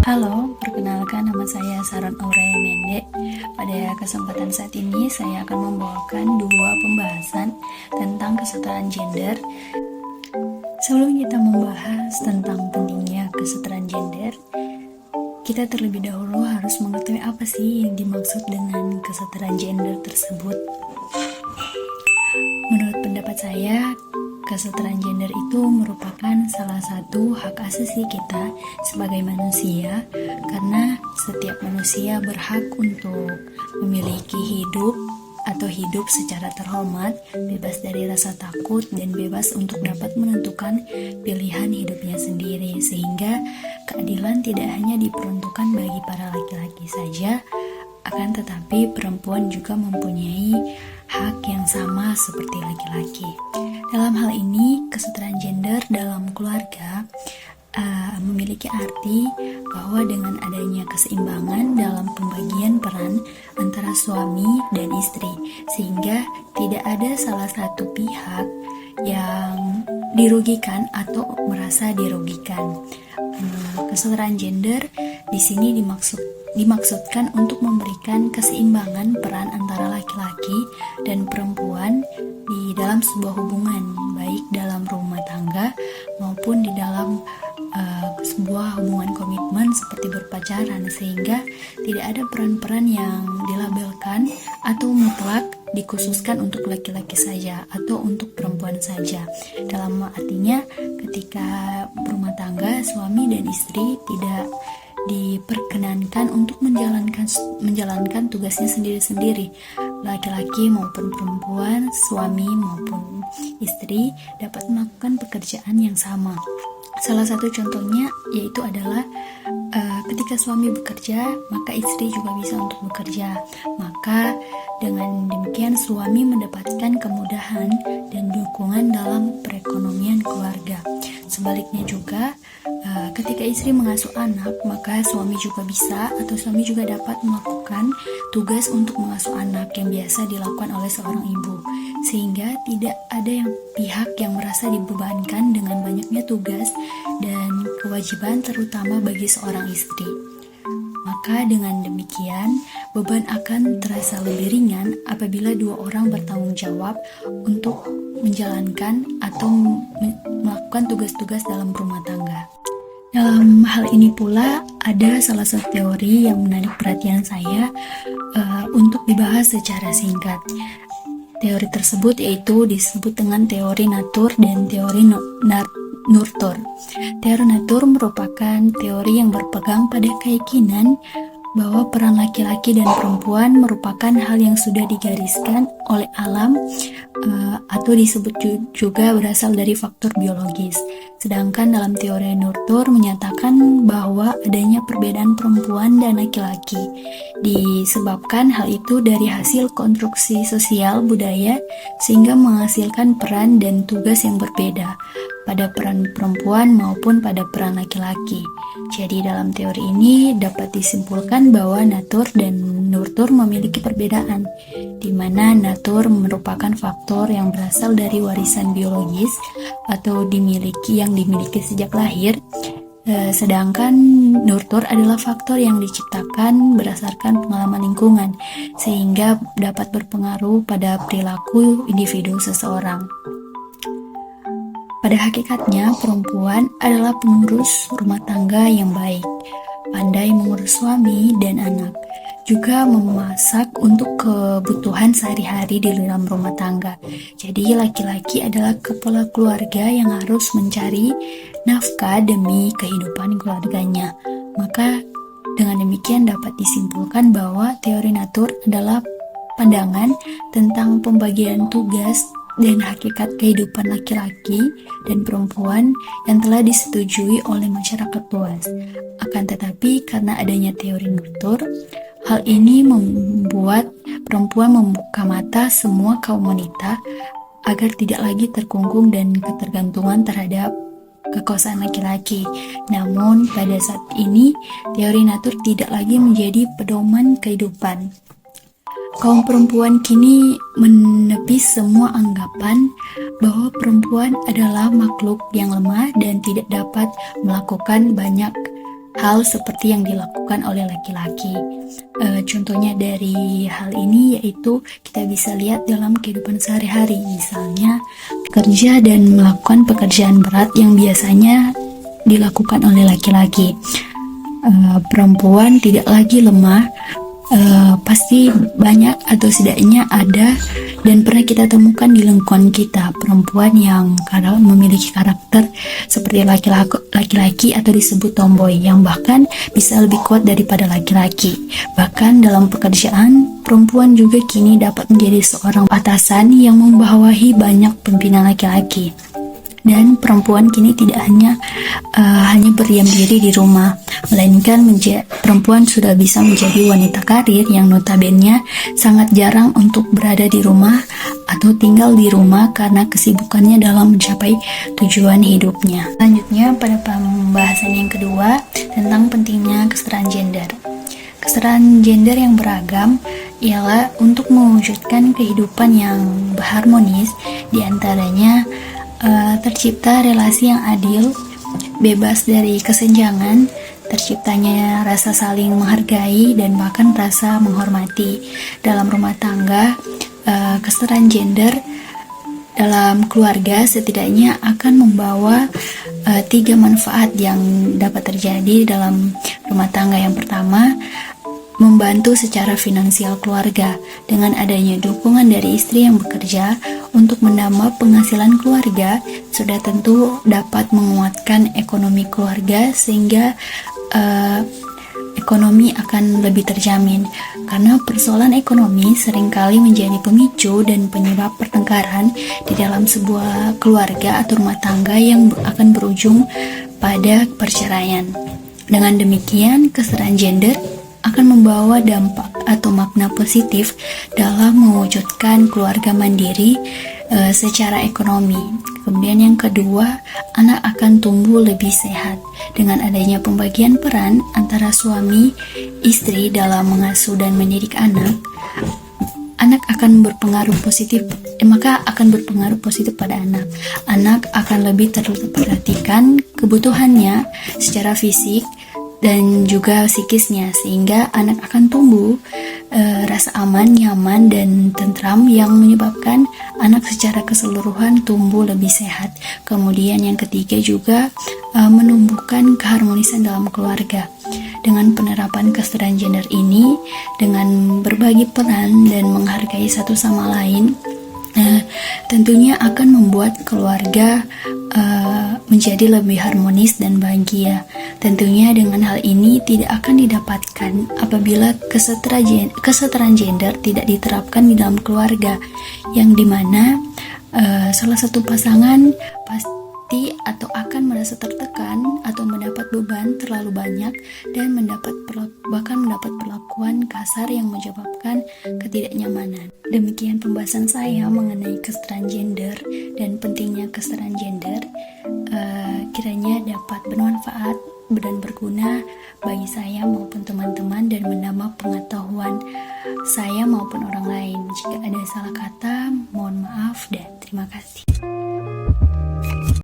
Halo, perkenalkan nama saya Saron Aurelia Mende. Pada kesempatan saat ini saya akan membawakan dua pembahasan tentang kesetaraan gender. Sebelum kita membahas tentang pentingnya kesetaraan gender, kita terlebih dahulu harus mengetahui apa sih yang dimaksud dengan kesetaraan gender tersebut. Menurut pendapat saya, kesetaraan gender itu merupakan salah satu hak asasi kita sebagai manusia, karena setiap manusia berhak untuk memiliki hidup secara terhormat, bebas dari rasa takut, dan bebas untuk dapat menentukan pilihan hidupnya sendiri, sehingga keadilan tidak hanya diperuntukkan bagi para laki-laki saja, akan tetapi perempuan juga mempunyai hak yang sama seperti laki-laki. Dalam hal ini, kesetaraan gender dalam keluarga memiliki arti bahwa dengan adanya keseimbangan dalam pembagian peran antara suami dan istri, sehingga tidak ada salah satu pihak yang dirugikan atau merasa dirugikan. Kesetaraan gender di sini dimaksudkan untuk memberikan keseimbangan peran antara laki-laki dan perempuan di dalam sebuah hubungan, baik dalam rumah tangga maupun di dalam sebuah hubungan komitmen seperti berpacaran, sehingga tidak ada peran-peran yang dilabelkan atau mutlak dikhususkan untuk laki-laki saja atau untuk perempuan saja. Dalam artinya, ketika berumah tangga, suami dan istri tidak diperkenankan untuk menjalankan tugasnya sendiri-sendiri. Laki-laki maupun perempuan, suami maupun istri dapat melakukan pekerjaan yang sama. Salah satu contohnya yaitu adalah ketika suami bekerja, maka istri juga bisa untuk bekerja. Maka dengan demikian suami mendapatkan kemudahan dan dukungan dalam perekonomian keluarga. Sebaliknya juga, ketika istri mengasuh anak, maka suami juga bisa atau suami juga dapat melakukan tugas untuk mengasuh anak yang biasa dilakukan oleh seorang ibu, sehingga tidak ada pihak yang merasa dibebankan dengan banyaknya tugas dan kewajiban, terutama bagi seorang istri. Maka dengan demikian, beban akan terasa lebih ringan apabila dua orang bertanggung jawab untuk menjalankan atau melakukan tugas-tugas dalam rumah tangga. Dalam hal ini pula, ada salah satu teori yang menarik perhatian saya untuk dibahas secara singkat. Teori tersebut yaitu disebut dengan teori natur dan teori nurtur. Teori natur merupakan teori yang berpegang pada keyakinan bahwa peran laki-laki dan perempuan merupakan hal yang sudah digariskan oleh alam atau disebut juga berasal dari faktor biologis. Sedangkan dalam teori nurtur menyatakan bahwa adanya perbedaan perempuan dan laki-laki disebabkan hal itu dari hasil konstruksi sosial budaya, sehingga menghasilkan peran dan tugas yang berbeda pada peran perempuan maupun pada peran laki-laki. Jadi dalam teori ini dapat disimpulkan bahwa natur dan nurtur memiliki perbedaan, di mana natur merupakan faktor yang berasal dari warisan biologis atau dimiliki sejak lahir, sedangkan nurtur adalah faktor yang diciptakan berdasarkan pengalaman lingkungan, sehingga dapat berpengaruh pada perilaku individu seseorang. Pada hakikatnya, perempuan adalah pengurus rumah tangga yang baik, pandai mengurus suami dan anak, juga memasak untuk kebutuhan sehari-hari di dalam rumah tangga. Jadi laki-laki adalah kepala keluarga yang harus mencari nafkah demi kehidupan keluarganya. Maka dengan demikian dapat disimpulkan bahwa teori natur adalah pandangan tentang pembagian tugas dan hakikat kehidupan laki-laki dan perempuan yang telah disetujui oleh masyarakat luas. Akan tetapi karena adanya teori nurtur, hal ini membuat perempuan membuka mata semua kaum wanita agar tidak lagi terkungkung dan ketergantungan terhadap kekuasaan laki-laki. Namun pada saat ini teori natur tidak lagi menjadi pedoman kehidupan. Kaum perempuan kini menepis semua anggapan bahwa perempuan adalah makhluk yang lemah dan tidak dapat melakukan banyak hal seperti yang dilakukan oleh laki-laki. Contohnya dari hal ini yaitu kita bisa lihat dalam kehidupan sehari-hari, misalnya kerja dan melakukan pekerjaan berat yang biasanya dilakukan oleh laki-laki. Perempuan tidak lagi lemah, pasti banyak atau setidaknya ada dan pernah kita temukan di lingkungan kita perempuan yang kadang memiliki karakter seperti laki-laki atau disebut tomboy yang bahkan bisa lebih kuat daripada laki-laki. Bahkan dalam pekerjaan, perempuan juga kini dapat menjadi seorang atasan yang membawahi banyak pimpinan laki-laki. Dan perempuan kini tidak hanya berdiam diri di rumah, melainkan perempuan sudah bisa menjadi wanita karir yang notabene sangat jarang untuk berada di rumah atau tinggal di rumah karena kesibukannya dalam mencapai tujuan hidupnya. Selanjutnya pada pembahasan yang kedua tentang pentingnya kesetaraan gender. Kesetaraan gender yang beragam ialah untuk mewujudkan kehidupan yang harmonis, diantaranya tercipta relasi yang adil, bebas dari kesenjangan, terciptanya rasa saling menghargai dan bahkan rasa menghormati. Dalam rumah tangga, kesetaraan gender dalam keluarga setidaknya akan membawa 3 manfaat yang dapat terjadi dalam rumah tangga. Yang pertama, membantu secara finansial keluarga dengan adanya dukungan dari istri yang bekerja untuk menambah penghasilan keluarga, sudah tentu dapat menguatkan ekonomi keluarga sehingga ekonomi akan lebih terjamin. Karena persoalan ekonomi seringkali menjadi pemicu dan penyebab pertengkaran di dalam sebuah keluarga atau rumah tangga yang akan berujung pada perceraian. Dengan demikian, kesetaraan gender akan membawa dampak atau makna positif dalam mewujudkan keluarga mandiri secara ekonomi. Kemudian yang kedua, anak akan tumbuh lebih sehat. Dengan adanya pembagian peran antara suami, istri dalam mengasuh dan mendidik anak, akan berpengaruh positif, maka akan berpengaruh positif pada anak. Anak akan lebih terperhatikan kebutuhannya secara fisik dan juga psikisnya, sehingga anak akan tumbuh rasa aman, nyaman, dan tentram yang menyebabkan anak secara keseluruhan tumbuh lebih sehat. Kemudian yang ketiga juga menumbuhkan keharmonisan dalam keluarga. Dengan penerapan kesetaraan gender ini, dengan berbagi peran dan menghargai satu sama lain, tentunya akan membuat keluarga menjadi lebih harmonis dan bahagia. Tentunya dengan hal ini tidak akan didapatkan apabila kesetaraan gender tidak diterapkan di dalam keluarga, yang dimana salah satu pasangan pasti atau akan merasa tertekan atau mendapat beban terlalu banyak dan bahkan mendapat perlakuan kasar yang menyebabkan ketidaknyamanan. Demikian pembahasan saya mengenai kesetaraan gender dan pentingnya kesetaraan gender. Kiranya dapat bermanfaat dan berguna bagi saya maupun teman-teman dan menambah pengetahuan saya maupun orang lain. Jika ada salah kata, mohon maaf dan terima kasih.